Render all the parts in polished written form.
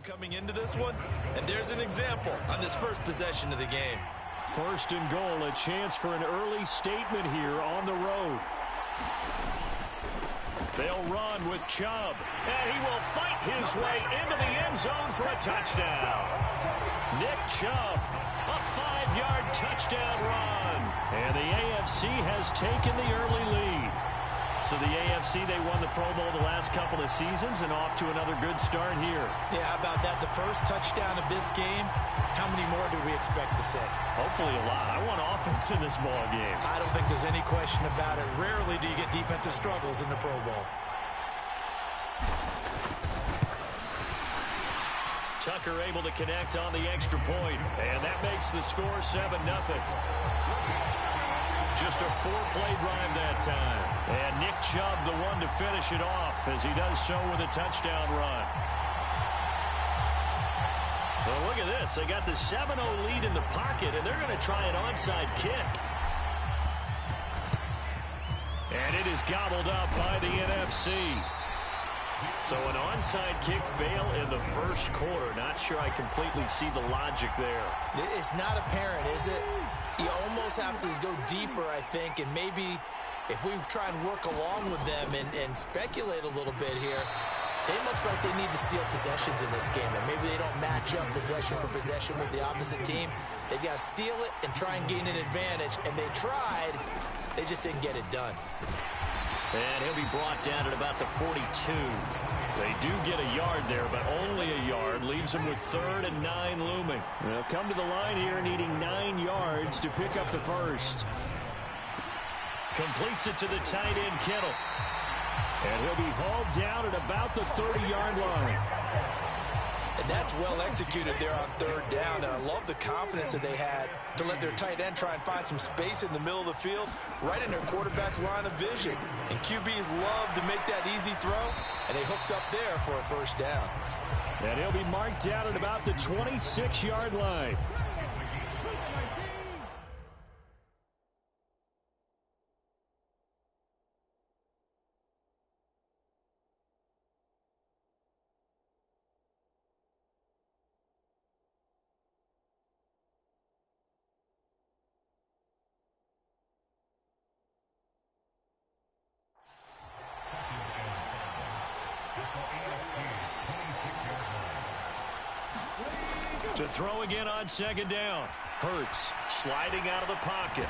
coming into this one, and there's an example on this first possession of the game. First and goal, a chance for an early statement here on the road. They'll run with Chubb, and he will fight his way into the end zone for a touchdown. Nick Chubb, a 5-yard touchdown run. And the AFC has taken the early lead. So the AFC, they won the Pro Bowl the last couple of seasons and off to another good start here. Yeah, how about that? The first touchdown of this game, how many more do we expect to see? Hopefully a lot. I want offense in this ball game. I don't think there's any question about it. Rarely do you get defensive struggles in the Pro Bowl. Tucker able to connect on the extra point, and that makes the score 7-0. Just a 4-play drive that time. And Nick Chubb, the one to finish it off, as he does so with a touchdown run. Well, look at this. They got the 7-0 lead in the pocket, and they're going to try an onside kick. And it is gobbled up by the NFC. So an onside kick fail in the first quarter. Not sure I completely see the logic there. It's not apparent, is it? You almost have to go deeper, I think, and maybe if we try and work along with them and speculate a little bit here, they must feel like they need to steal possessions in this game, and maybe they don't match up possession for possession with the opposite team. They got to steal it and try and gain an advantage, and they tried. They just didn't get it done. And he'll be brought down at about the 42. They do get a yard there, but only a yard. Leaves them with 3rd and 9 looming. They'll come to the line here needing 9 yards to pick up the first. Completes it to the tight end, Kittle. And he'll be hauled down at about the 30-yard line. And that's well executed there on 3rd down. And I love the confidence that they had to let their tight end try and find some space in the middle of the field, right in their quarterback's line of vision. And QBs love to make that easy throw, and they hooked up there for a first down. And he'll be marked down at about the 26-yard line. To throw again on 2nd down. Hurts sliding out of the pocket.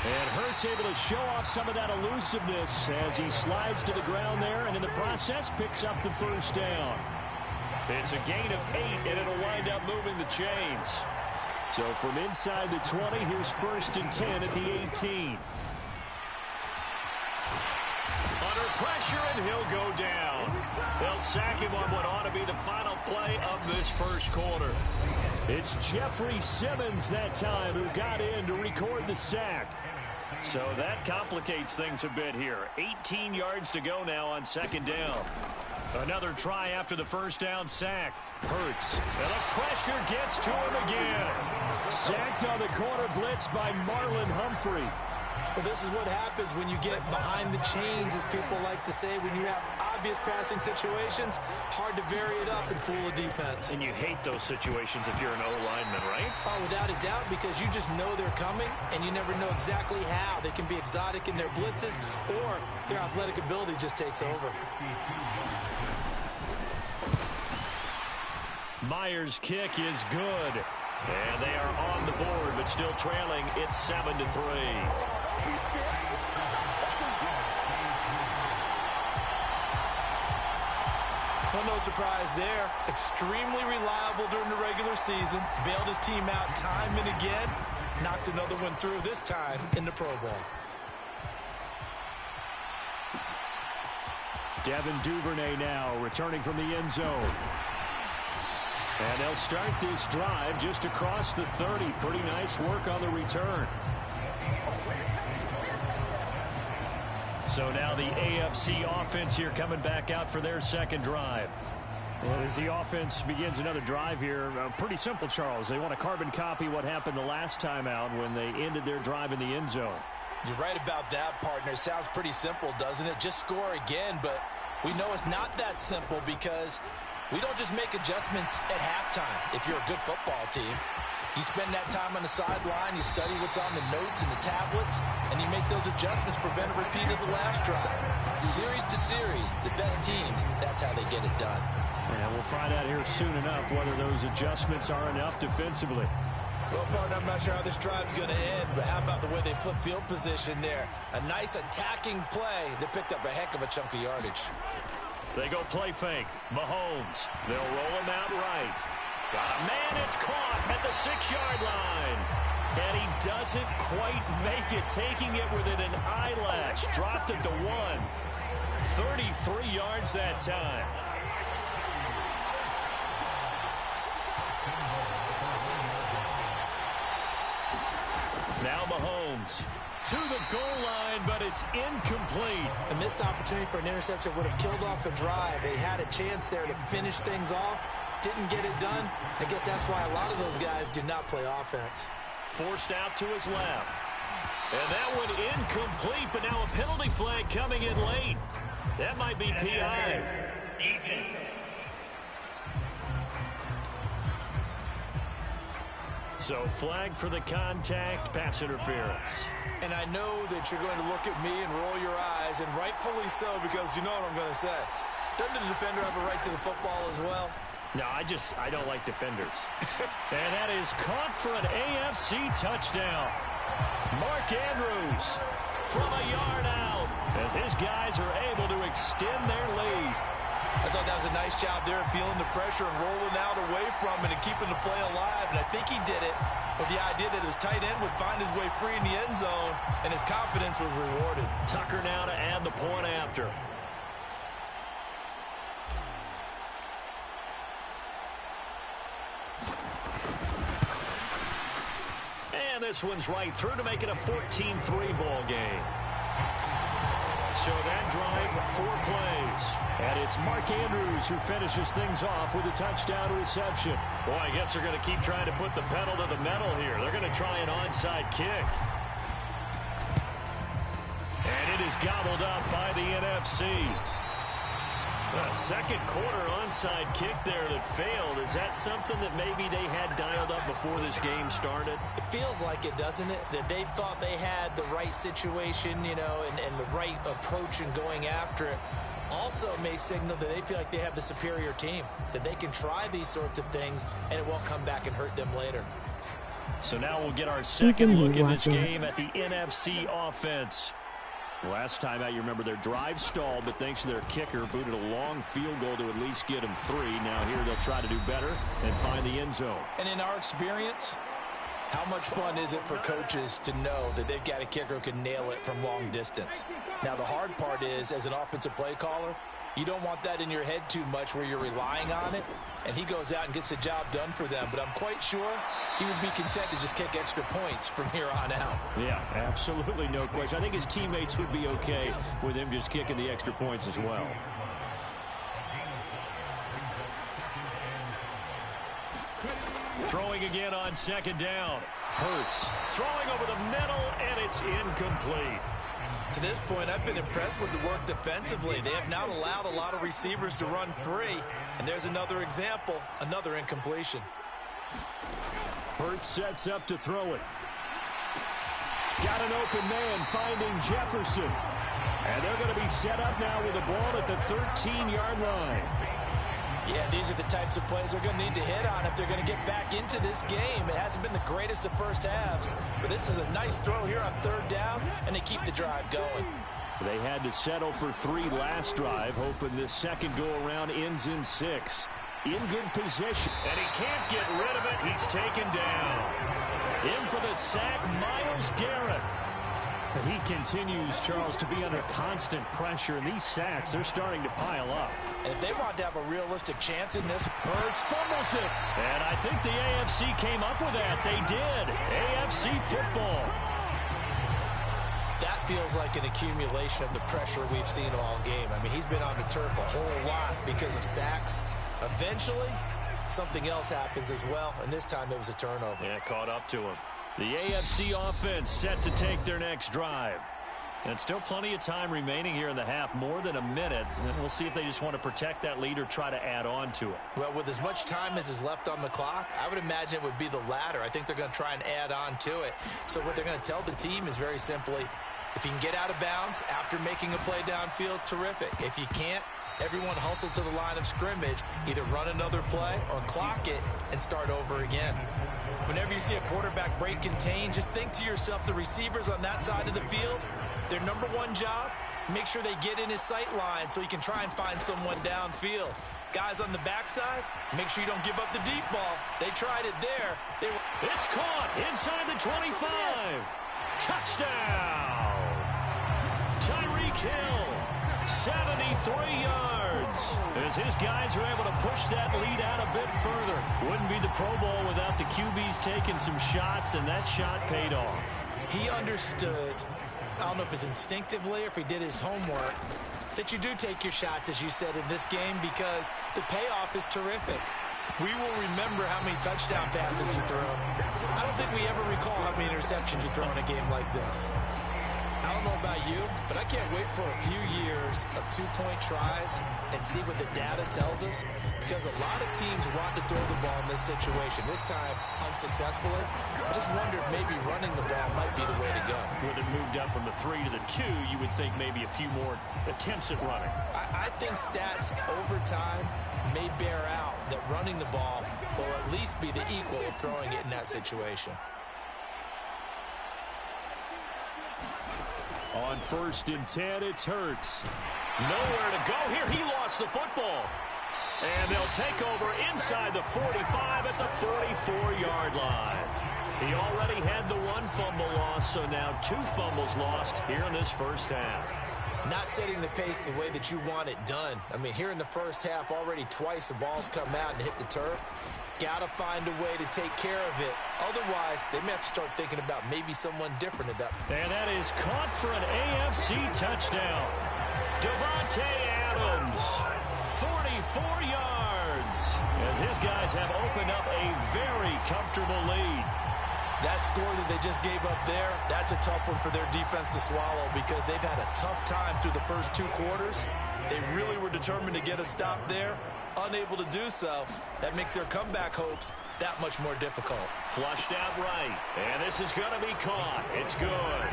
And Hurts able to show off some of that elusiveness as he slides to the ground there, and in the process picks up the first down. It's a gain of 8, and it'll wind up moving the chains. So from inside the 20, here's 1st and 10 at the 18. Under pressure, and he'll go down. They'll sack him on what ought to be the final play of this first quarter. It's Jeffrey Simmons that time who got in to record the sack. So that complicates things a bit here. 18 yards to go now on 2nd down. Another try after the first down sack. Hurts. And the pressure gets to him again. Sacked on the corner blitz by Marlon Humphrey. Well, this is what happens when you get behind the chains, as people like to say, when you have obvious passing situations. Hard to vary it up and fool the defense. And you hate those situations if you're an O-lineman, right? Oh, without a doubt, because you just know they're coming, and you never know exactly how. They can be exotic in their blitzes, or their athletic ability just takes over. Myers' kick is good. And they are on the board, but still trailing. It's 7-3. Well, no surprise there. Extremely reliable during the regular season. Bailed his team out time and again. Knocks another one through, this time in the Pro Bowl. Devin Duvernay now returning from the end zone. And they'll start this drive just across the 30. Pretty nice work on the return. So now the AFC offense here coming back out for their second drive. Well, as the offense begins another drive here, pretty simple, Charles. They want to carbon copy what happened the last time out when they ended their drive in the end zone. You're right about that, partner. Sounds pretty simple, doesn't it? Just score again, but we know it's not that simple because We don't just make adjustments at halftime if you're a good football team. You spend that time on the sideline, you study what's on the notes and the tablets, and you make those adjustments to prevent a repeat of the last drive. Series to series, the best teams, that's how they get it done. And we'll find out here soon enough whether those adjustments are enough defensively. Well, partner, I'm not sure how this drive's going to end, but how about the way they flip field position there? A nice attacking play that picked up a heck of a chunk of yardage. They go play fake. Mahomes. They'll roll him out right. Got a man, it's caught at the 6-yard line. And he doesn't quite make it, taking it within an eyelash. Dropped it to 1. 33 yards that time. Now Mahomes to the goal line, but it's incomplete. A missed opportunity for an interception would have killed off a drive. They had a chance there to finish things off. Didn't get it done. I guess that's why a lot of those guys do not play offense. Forced out to his left. And that one incomplete, but now a penalty flag coming in late. That might be PI. So flag for the contact, pass interference. And I know that you're going to look at me and roll your eyes, and rightfully so, because you know what I'm going to say. Doesn't the defender have a right to the football as well? No, I don't like defenders. And that is caught for an AFC touchdown. Mark Andrews from a yard out as his guys are able to extend their lead. I thought that was a nice job there, feeling the pressure and rolling out away from it and keeping the play alive. And I think he did it with the idea that his tight end would find his way free in the end zone, and his confidence was rewarded. Tucker now to add the point after. And this one's right through to make it a 14-3 ball game. So that drive, 4 plays. And it's Mark Andrews who finishes things off with a touchdown reception. Boy, I guess they're going to keep trying to put the pedal to the metal here. They're going to try an onside kick. And it is gobbled up by the NFC. A second quarter onside kick there that failed. Is that something that maybe they had dialed up before this game started? It feels like it, doesn't it? That they thought they had the right situation, you know, and the right approach in going after it. Also may signal that they feel like they have the superior team, that they can try these sorts of things and it won't come back and hurt them later. So now we'll get our second look at this game at the NFC offense. Last time out, you remember their drive stalled, but thanks to their kicker, booted a long field goal to at least get them 3. Now here they'll try to do better and find the end zone. And in our experience, how much fun is it for coaches to know that they've got a kicker who can nail it from long distance? Now, the hard part is, as an offensive play caller, you don't want that in your head too much where you're relying on it, and he goes out and gets the job done for them. But I'm quite sure he would be content to just kick extra points from here on out. Yeah, absolutely no question. I think his teammates would be okay with him just kicking the extra points as well. Throwing again on second down. Hurts throwing over the middle, and it's incomplete. To this point, I've been impressed with the work defensively. They have not allowed a lot of receivers to run free. And there's another example, another incompletion. Hurts sets up to throw it. Got an open man finding Jefferson. And they're going to be set up now with the ball at the 13-yard line. Yeah, these are the types of plays they're going to need to hit on if they're going to get back into this game. It hasn't been the greatest of first halves, but this is a nice throw here on third down, and they keep the drive going. They had to settle for 3 last drive, hoping this second go-around ends in 6. In good position, and he can't get rid of it. He's taken down. In for the sack, Myles Garrett. But he continues, Charles, to be under constant pressure, and these sacks, they're starting to pile up. And if they want to have a realistic chance in this, Hurts fumbles it. And I think the AFC came up with that. They did. AFC football. That feels like an accumulation of the pressure we've seen all game. I mean, he's been on the turf a whole lot because of sacks. Eventually, something else happens as well, and this time it was a turnover. Yeah, caught up to him. The AFC offense set to take their next drive. And still plenty of time remaining here in the half, more than a minute. And we'll see if they just want to protect that lead or try to add on to it. Well, with as much time as is left on the clock, I would imagine it would be the latter. I think they're going to try and add on to it. So what they're going to tell the team is very simply, if you can get out of bounds after making a play downfield, terrific. If you can't, everyone hustle to the line of scrimmage, either run another play or clock it and start over again. Whenever you see a quarterback break contain, just think to yourself, the receivers on that side of the field, their number one job, make sure they get in his sight line so he can try and find someone downfield. Guys on the backside, make sure you don't give up the deep ball. They tried it there. It's caught inside the 25. Touchdown. Tyreek Hill, 73 yards. As his guys are able to push that lead out a bit further. Wouldn't be the Pro Bowl without the QBs taking some shots, and that shot paid off. He understood, I don't know if it's instinctively or if he did his homework, that you do take your shots, as you said, in this game because the payoff is terrific. We will remember how many touchdown passes you throw. I don't think we ever recall how many interceptions you throw in a game like this. I don't know about you, but I can't wait for a few years of two-point tries and see what the data tells us, because a lot of teams want to throw the ball in this situation. This time, unsuccessfully. I just wonder if maybe running the ball might be the way to go. With it moved up from the 3 to the 2, you would think maybe a few more attempts at running. I think stats over time may bear out that running the ball will at least be the equal of throwing it in that situation. On 1st and 10, it's Hurts. Nowhere to go here. He lost the football. And they'll take over inside the 45 at the 44-yard line. He already had the 1 fumble loss, so now 2 fumbles lost here in this first half. Not setting the pace the way that you want it done. I mean, here in the first half, already twice the ball's come out and hit the turf. Got to find a way to take care of it. Otherwise, they may have to start thinking about maybe someone different at that point. And that is caught for an AFC touchdown. Devontae Adams, 44 yards. As his guys have opened up a very comfortable lead. That score that they just gave up there, that's a tough one for their defense to swallow because they've had a tough time through the first 2 quarters. They really were determined to get a stop there. Unable to do so, that makes their comeback hopes that much more difficult. Flushed out right, and this is going to be caught. It's good.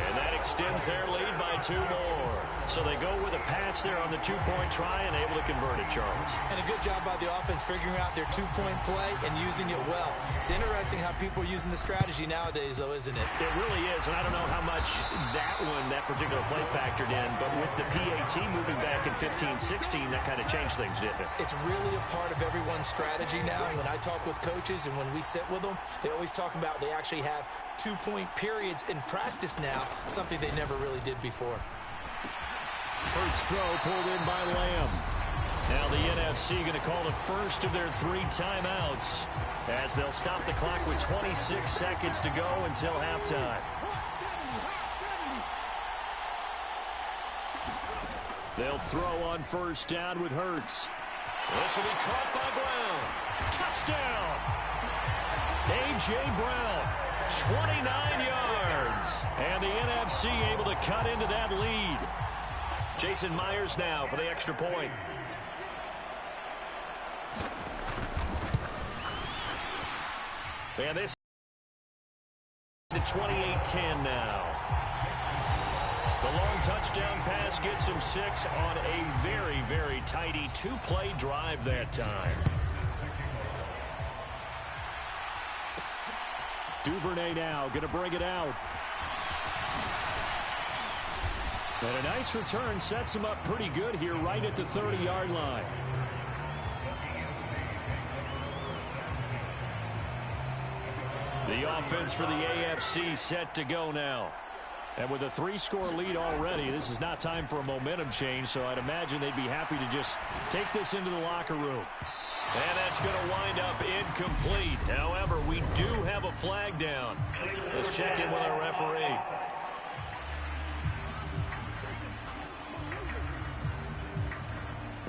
And that extends their lead by 2 more. So they go with a pass there on the 2-point try and able to convert it, Charles. And a good job by the offense figuring out their 2-point play and using it well. It's interesting how people are using the strategy nowadays, though, isn't it? It really is, and I don't know how much that particular play factored in, but with the PAT moving back in 15-16, that kind of changed things, didn't it? It's really a part of everyone's strategy now. When I talk with coaches and when we sit with them, they always talk about they actually have 2-point periods in practice now, something they never really did before. Hurts throw pulled in by Lamb. Now the NFC going to call the first of their 3 timeouts as they'll stop the clock with 26 seconds to go until halftime. They'll throw on 1st down with Hurts. This will be caught by Brown. Touchdown! A.J. Brown, 29 yards. And the NFC able to cut into that lead. Jason Myers now for the extra point. And this is 28-10 now. The long touchdown pass gets him 6 on a very, very tidy 2-play drive that time. Duvernay now going to bring it out. And a nice return sets him up pretty good here right at the 30-yard line. The offense for the AFC set to go now. And with a 3-score lead already, this is not time for a momentum change, so I'd imagine they'd be happy to just take this into the locker room. And that's going to wind up incomplete. However, we do have a flag down. Let's check in with our referee.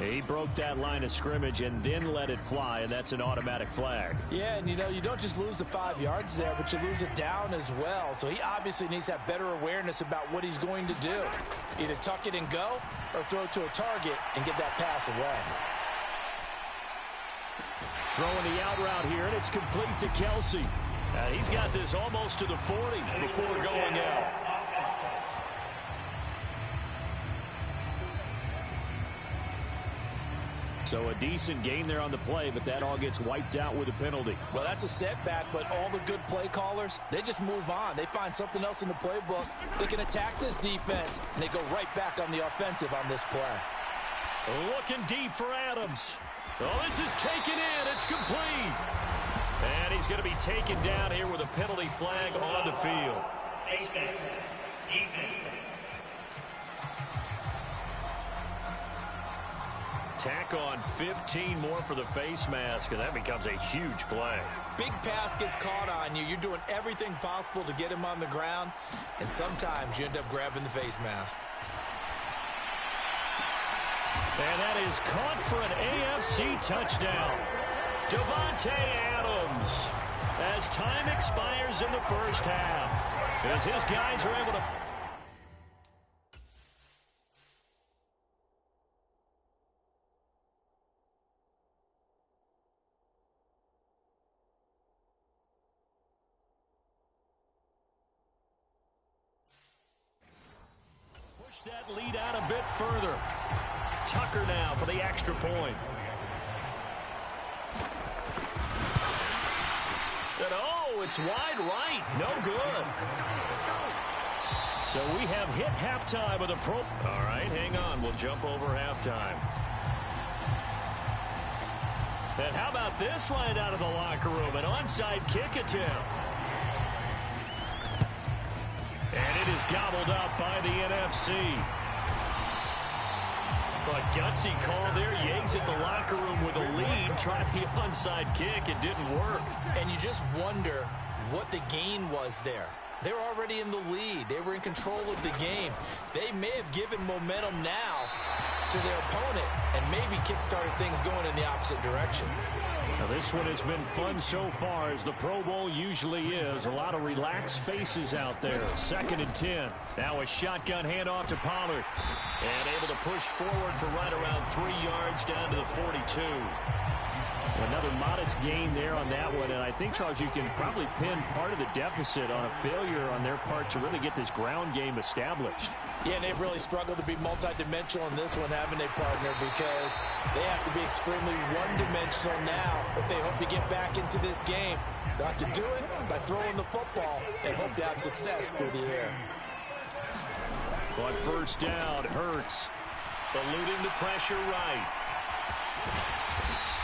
He broke that line of scrimmage and then let it fly, and that's an automatic flag. Yeah, and you don't just lose the 5 yards there, but you lose it down as well. So he obviously needs to have better awareness about what he's going to do. Either tuck it and go or throw it to a target and get that pass away. Throwing the out route here, and it's complete to Kelsey. He's got this almost to the 40 before going out. So a decent gain there on the play, but that all gets wiped out with a penalty. Well, that's a setback, but all the good play callers, they just move on. They find something else in the playbook. They can attack this defense, and they go right back on the offensive on this play. Looking deep for Adams. Oh, this is taken in. It's complete. And he's going to be taken down here with a penalty flag on the field. Tack on 15 more for the face mask, and that becomes a huge play. Big pass gets caught on you. You're doing everything possible to get him on the ground, and sometimes you end up grabbing the face mask. And that is caught for an AFC touchdown. Davante Adams, as time expires in the first half, as his guys are able to... that lead out a bit further. Tucker now for the extra point. And oh, it's wide right. No good. So we have hit halftime with a pro. All right, hang on. We'll jump over halftime. And how about this right out of the locker room? An onside kick attempt. And it is gobbled up by the NFC. But gutsy call there. Yates at the locker room with a lead. Tried the onside kick. It didn't work. And you just wonder what the gain was there. They were already in the lead. They were in control of the game. They may have given momentum now to their opponent and maybe kick-started things going in the opposite direction. Now this one has been fun so far, as the Pro Bowl usually is. A lot of relaxed faces out there. 2nd and 10. Now a shotgun handoff to Pollard. And able to push forward for right around 3 yards down to the 42. Another modest gain there on that one. And I think, Charles, you can probably pin part of the deficit on a failure on their part to really get this ground game established. Yeah, and they've really struggled to be multidimensional in this one, haven't they, partner? Because they have to be extremely one-dimensional now if they hope to get back into this game. They'll have to do it by throwing the football and hope to have success through the air. But first down, Hurts eluding the pressure right.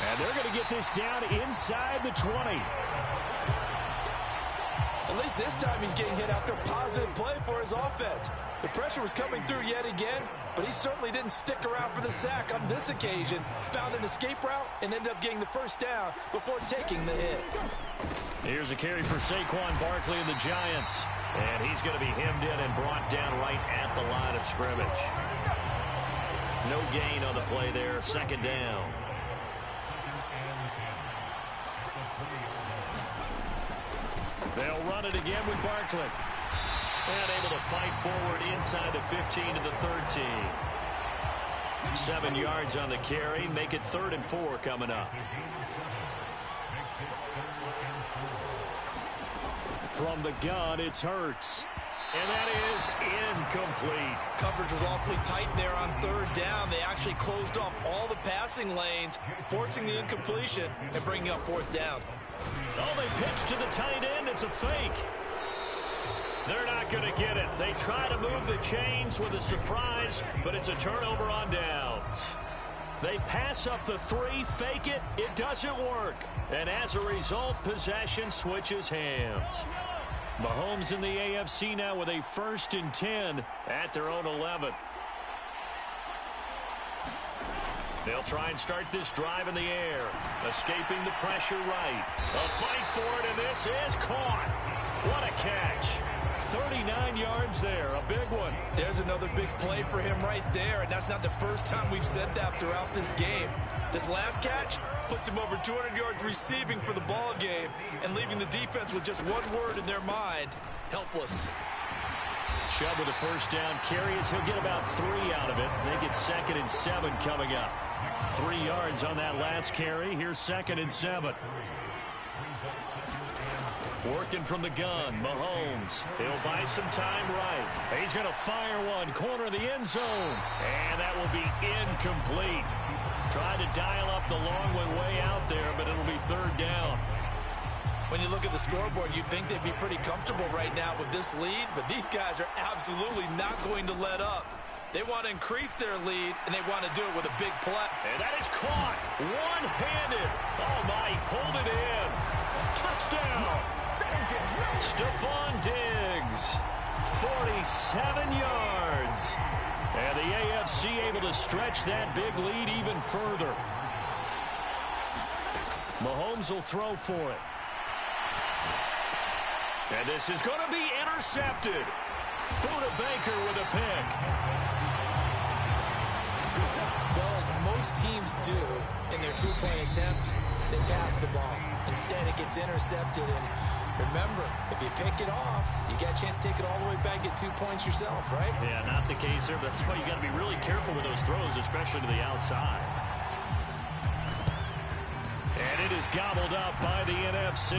And they're going to get this down inside the 20. At least this time he's getting hit after a positive play for his offense. The pressure was coming through yet again, but he certainly didn't stick around for the sack on this occasion. Found an escape route and ended up getting the first down before taking the hit. Here's a carry for Saquon Barkley and the Giants. And he's going to be hemmed in and brought down right at the line of scrimmage. No gain on the play there. 2nd down. They'll run it again with Barkley. And able to fight forward inside the 15 to the 13. 7 yards on the carry. Make it 3rd and 4 coming up. From the gun, it's Hurts. And that is incomplete. Coverage was awfully tight there on 3rd down. They actually closed off all the passing lanes, forcing the incompletion and bringing up 4th down. Oh, they pitch to the tight end. It's a fake. They're not going to get it. They try to move the chains with a surprise, but it's a turnover on downs. They pass up the 3, fake it. It doesn't work. And as a result, possession switches hands. Mahomes in the AFC now with a 1st and 10 at their own 11. They'll try and start this drive in the air. Escaping the pressure right. A fight for it, and this is caught. What a catch. 39 39 yards there, a big one. There's another big play for him right there, and that's not the first time we've said that throughout this game. This last catch puts him over 200 yards receiving for the ball game and leaving the defense with just one word in their mind: helpless. Chubb with a first down carries. He'll get about 3 out of it. They get 2nd and 7 coming up. 3 yards on that last carry. Here's 2nd and 7. Working from the gun, Mahomes. He'll buy some time right. He's going to fire one, corner of the end zone. And that will be incomplete. Tried to dial up the long one way out there, but it'll be 3rd down. When you look at the scoreboard, you'd think they'd be pretty comfortable right now with this lead, but these guys are absolutely not going to let up. They want to increase their lead, and they want to do it with a big play. And that is caught one-handed. Oh, my, he pulled it in. Touchdown. Stephon Diggs, 47 yards. And the AFC able to stretch that big lead even further. Mahomes will throw for it. And this is going to be intercepted. Buda Baker with a pick. Well, as most teams do in their two-point attempt, they pass the ball. Instead, it gets intercepted. And remember, if you pick it off, you get a chance to take it all the way back, get 2 points yourself, right? Yeah, not the case there. That's why you got to be really careful with those throws, especially to the outside. And it is gobbled up by the NFC.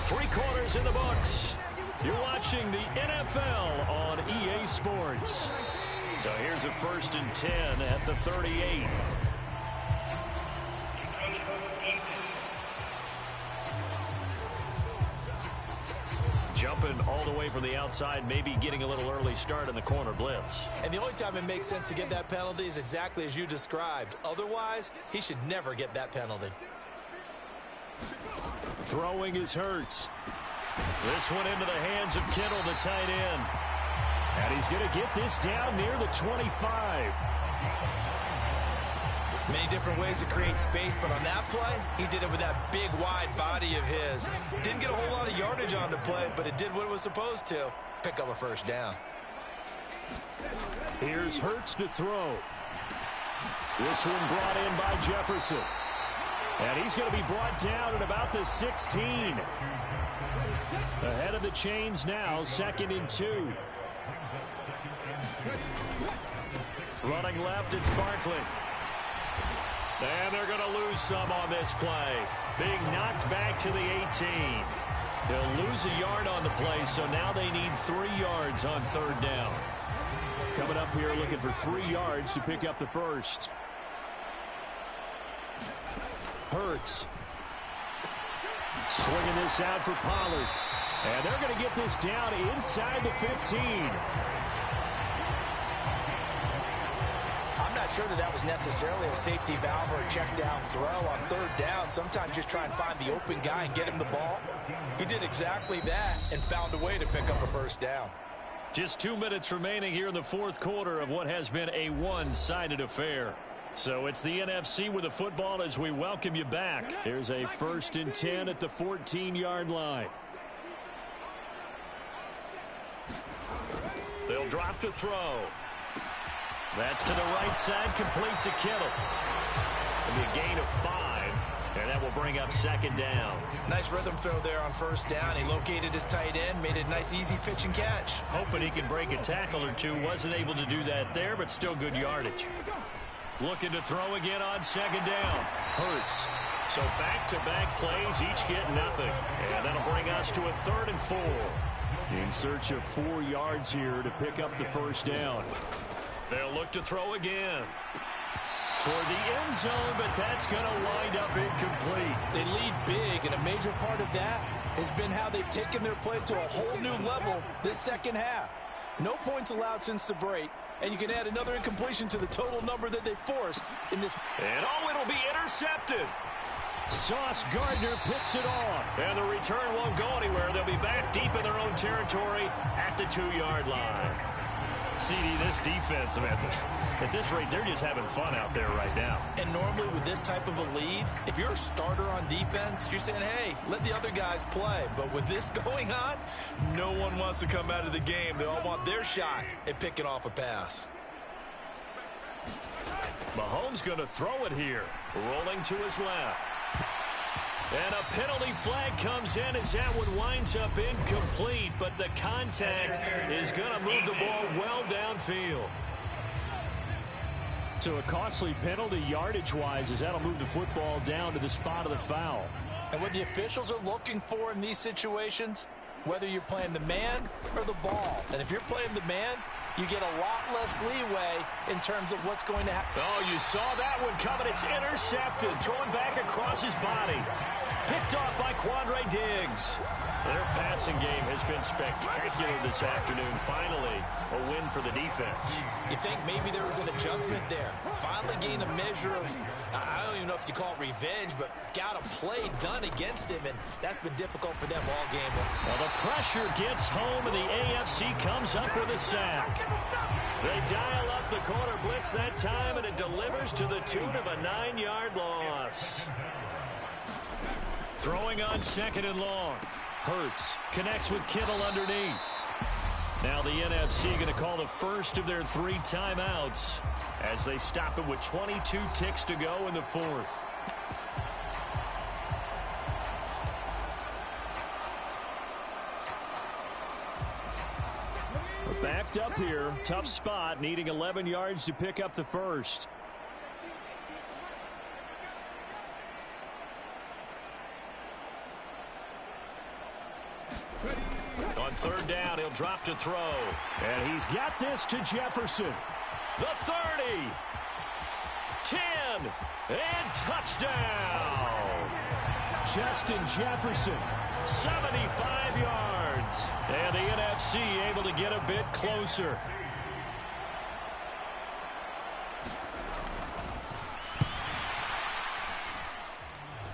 Three quarters in the books. You're watching the NFL on EA Sports. So here's a 1st and 10 at the 38. Jumping all the way from the outside, maybe getting a little early start in the corner blitz. And the only time it makes sense to get that penalty is exactly as you described. Otherwise, he should never get that penalty. Throwing is Hurts. This one into the hands of Kittle, the tight end. And he's going to get this down near the 25. Many different ways to create space, but on that play, he did it with that big, wide body of his. Didn't get a whole lot of yardage on the play, but it did what it was supposed to. Pick up a 1st down. Here's Hurts to throw. This one brought in by Jefferson. And he's going to be brought down at about the 16. Ahead of the chains now, 2nd and 2. Running left, it's Barkley. And they're going to lose some on this play. Being knocked back to the 18. They'll lose a yard on the play, so now they need 3 yards on 3rd down. Coming up here looking for 3 yards to pick up the first. Hurts. Swinging this out for Pollard. And they're going to get this down inside the 15. I'm not sure that was necessarily a safety valve or a check down throw on 3rd down. Sometimes just try and find the open guy and get him the ball. He did exactly that and found a way to pick up a 1st down. Just 2 minutes remaining here in the 4th quarter of what has been a one-sided affair. So it's the NFC with the football as we welcome you back. Here's a 1st and 10 at the 14-yard line. They'll drop to throw. That's to the right side, complete to Kittle. It'll be a gain of 5, and that will bring up 2nd down. Nice rhythm throw there on 1st down. He located his tight end, made it a nice, easy pitch and catch. Hoping he could break a tackle or two. Wasn't able to do that there, but still good yardage. Looking to throw again on 2nd down. Hurts. So back-to-back plays, each get nothing. And that'll bring us to a 3rd and 4. In search of 4 yards here to pick up the 1st down. They'll look to throw again. Toward the end zone, but that's going to wind up incomplete. They lead big, and a major part of that has been how they've taken their play to a whole new level this 2nd half. No points allowed since the break, and you can add another incompletion to the total number that they forced in this. And it'll be intercepted. Sauce Gardner picks it off. And the return won't go anywhere. They'll be back deep in their own territory at the 2-yard line. CD, this defense, man, at this rate, they're just having fun out there right now. And normally with this type of a lead, if you're a starter on defense, you're saying, hey, let the other guys play. But with this going on, no one wants to come out of the game. They all want their shot at picking off a pass. Mahomes going to throw it here, rolling to his left. And a penalty flag comes in as that one winds up incomplete, but the contact is going to move the ball well downfield. So a costly penalty yardage-wise as that'll move the football down to the spot of the foul. And what the officials are looking for in these situations, whether you're playing the man or the ball, and if you're playing the man, you get a lot less leeway in terms of what's going to happen. Oh, you saw that one coming. It's intercepted. Throwing back across his body. Picked off by Quandre Diggs. Their passing game has been spectacular this afternoon. Finally, a win for the defense. You think maybe there was an adjustment there. Finally gained a measure of, I don't even know if you call it revenge, but got a play done against him, and that's been difficult for them all game. Well, the pressure gets home, and the AFC comes up with a sack. They dial up the corner blitz that time, and it delivers to the tune of a 9-yard loss. Throwing on second and long. Hurts connects with Kittle underneath. Now the NFC going to call the first of their 3 timeouts as they stop it with 22 ticks to go in the fourth. Backed up here. Tough spot, needing 11 yards to pick up the first. On third down, he'll drop to throw. And he's got this to Jefferson. The 30. 10. And touchdown. Justin Jefferson. 75 yards. And the NFC able to get a bit closer.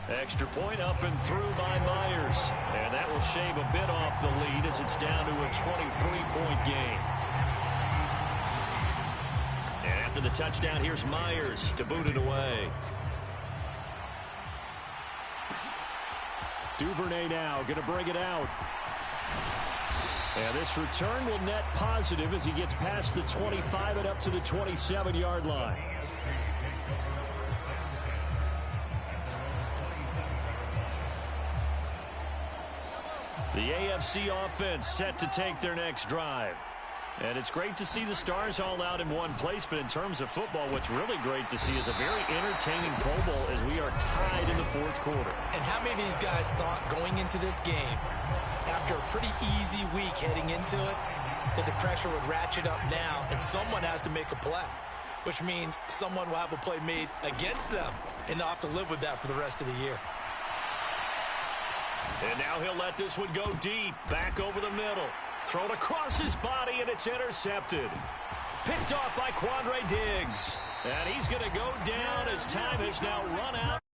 Extra point up and through by Myers. And that will shave a bit off the lead as it's down to a 23-point game. And after the touchdown, here's Myers to boot it away. Duvernay now going to bring it out. And this return will net positive as he gets past the 25 and up to the 27-yard line. The AFC offense set to take their next drive. And it's great to see the stars all out in one place, but in terms of football, what's really great to see is a very entertaining Pro Bowl as we are tied in the fourth quarter. And how many of these guys thought going into this game, after a pretty easy week heading into it, that the pressure would ratchet up now and someone has to make a play, which means someone will have a play made against them, and they'll have to live with that for the rest of the year. And now he'll let this one go deep, back over the middle. Thrown across his body, and it's intercepted. Picked off by Quandre Diggs. And he's going to go down as time has now run out.